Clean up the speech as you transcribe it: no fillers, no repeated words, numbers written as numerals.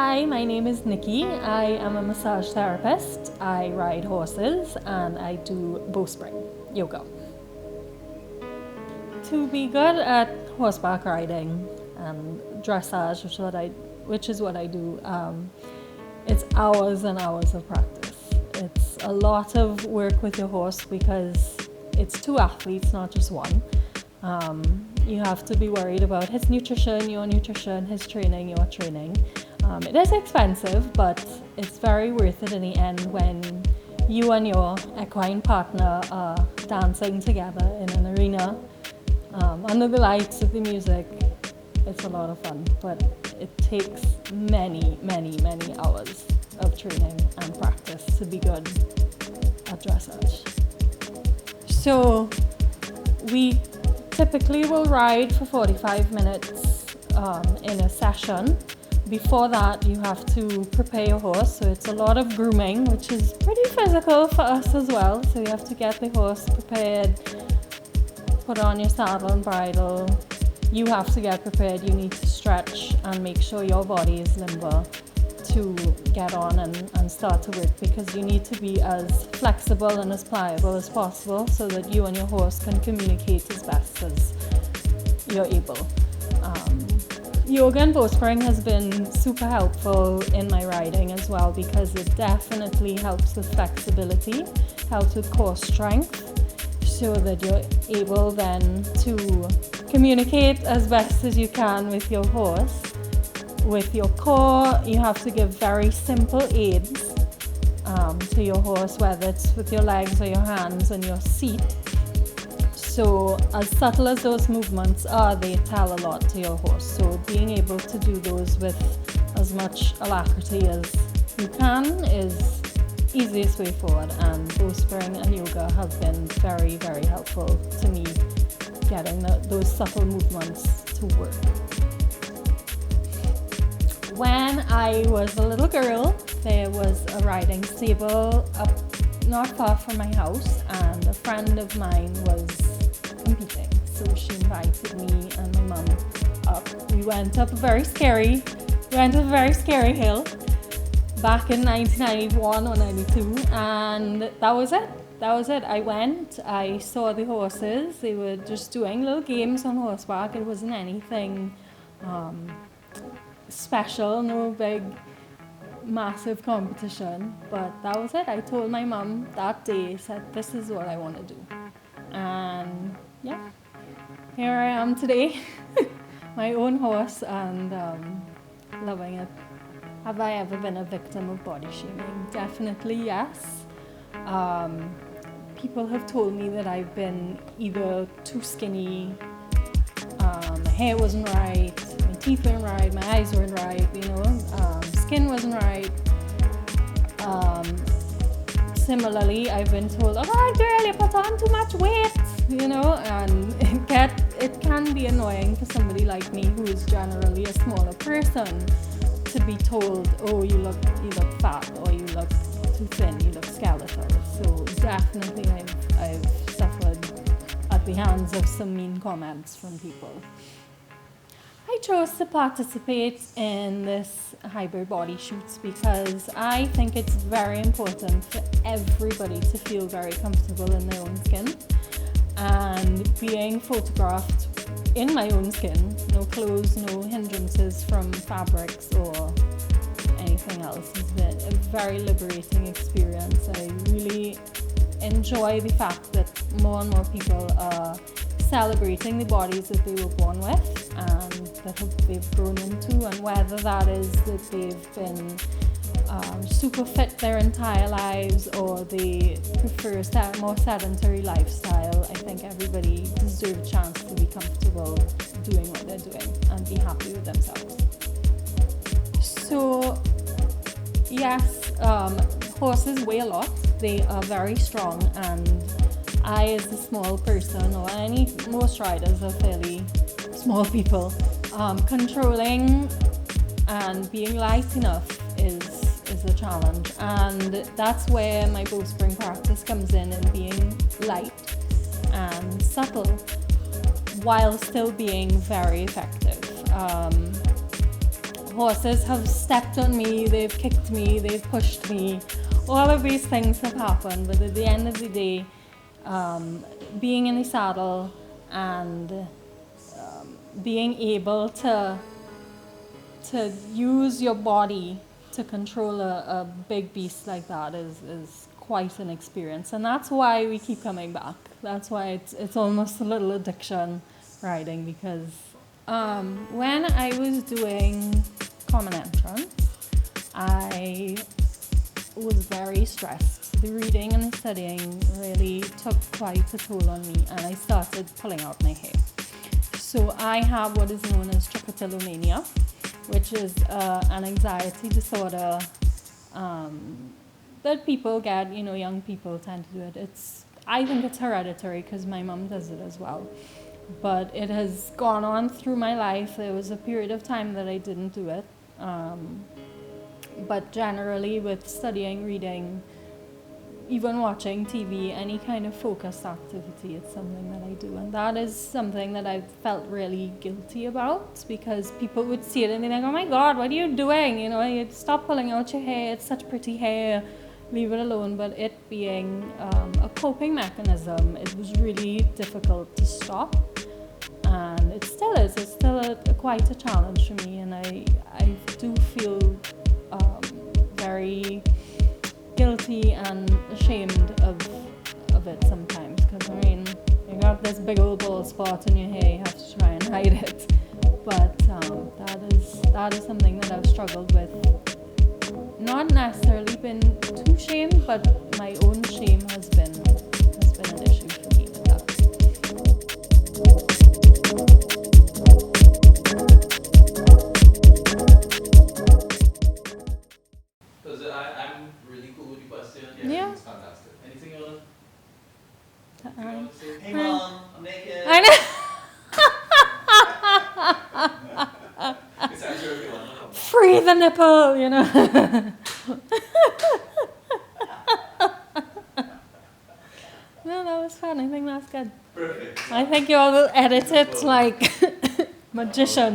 Hi, my name is Nikki. I am a massage therapist. I ride horses and I do Bowspring Yoga. To be good at horseback riding and dressage, which is what I do, it's hours and hours of practice. It's a lot of work with your horse because it's two athletes, not just one. You have to be worried about his nutrition, your nutrition, his training, your training. It is expensive, but it's very worth it in the end when you and your equine partner are dancing together in an arena under the lights with the music. It's a lot of fun, but it takes many, many, many hours of training and practice to be good at dressage. So we typically will ride for 45 minutes in a session. Before that, you have to prepare your horse, so it's a lot of grooming, which is pretty physical for us as well. So you have to get the horse prepared, put on your saddle and bridle. You have to get prepared. You need to stretch and make sure your body is limber to get on and start to work, because you need to be as flexible and as pliable as possible so that you and your horse can communicate as best as you're able. Yoga and bowspring has been super helpful in my riding as well, because it definitely helps with flexibility, helps with core strength, so that you're able then to communicate as best as you can with your horse. With your core, you have to give very simple aids to your horse, whether it's with your legs or your hands and your seat. So as subtle as those movements are, they tell a lot to your horse. So being able to do those with as much alacrity as you can is easiest way forward. And bowspring and yoga have been very, very helpful to me getting those subtle movements to work. When I was a little girl, there was a riding stable up not far from my house, and a friend of mine was competing. So she invited me and my mum up. We went up a very scary hill back in 1991 or 92, and that was it. I went, I saw the horses. They were just doing little games on horseback. It wasn't anything special, no big massive competition, but that was it. I told my mum that day, said this is what I want to do, and yeah, here I am today. My own horse, and loving it. Have I ever been a victim of body shaming? Definitely yes. People have told me that I've been either too skinny, my hair wasn't right, my teeth weren't right, my eyes weren't right, skin wasn't right. Similarly, I've been told, oh girl, you put on too much weight, and it can be annoying for somebody like me who is generally a smaller person to be told, oh, you look fat, or you look too thin, you look skeletal. So definitely I've suffered at the hands of some mean comments from people. I chose to participate in this hybrid body shoots because I think it's very important for everybody to feel very comfortable in their own skin, and being photographed in my own skin, no clothes, no hindrances from fabrics or anything else, has been a very liberating experience. I really enjoy the fact that more and more people are celebrating the bodies that they were born with and that they've grown into, and whether that is that they've been super fit their entire lives or they prefer a more sedentary lifestyle. I think everybody deserves a chance to be comfortable doing what they're doing and be happy with themselves. So yes, horses weigh a lot. They are very strong, and I, as a small person, or most riders are fairly small people, controlling and being light enough is a challenge, and that's where my bowspring practice comes in being light and subtle while still being very effective. horses have stepped on me, they've kicked me, they've pushed me. All of these things have happened, but at the end of the day, being in the saddle and being able to use your body to control a big beast like that is quite an experience, and that's why we keep coming back. That's why it's almost a little addiction riding, because when I was doing common entrance, I was very stressed. The reading and the studying really took quite a toll on me, and I started pulling out my hair. So I have what is known as trichotillomania, which is an anxiety disorder that people get, young people tend to do it. I think it's hereditary because my mom does it as well. But it has gone on through my life. There was a period of time that I didn't do it. But generally with studying, reading, even watching TV, any kind of focused activity, it's something that I do. And that is something that I've felt really guilty about, because people would see it and they're like, oh my God, what are you doing? You stop pulling out your hair, it's such pretty hair, leave it alone. But it being a coping mechanism, it was really difficult to stop. And it still is. It's still quite a challenge for me. And I do feel very guilty and ashamed of it sometimes, because you got this big old bald spot in your hair, you have to try and hide it. But that is something that I've struggled with. Not necessarily been too shamed, but my own shame has been an issue for me with that. I'm really cool with the question. Yeah. It's fantastic. Anything you want to say? Hey Mom, I'm naked. I know. It's actually really wonderful. Free the nipple, No, that was fun. I think that's good. Perfect. I think you all will edit it like magicians.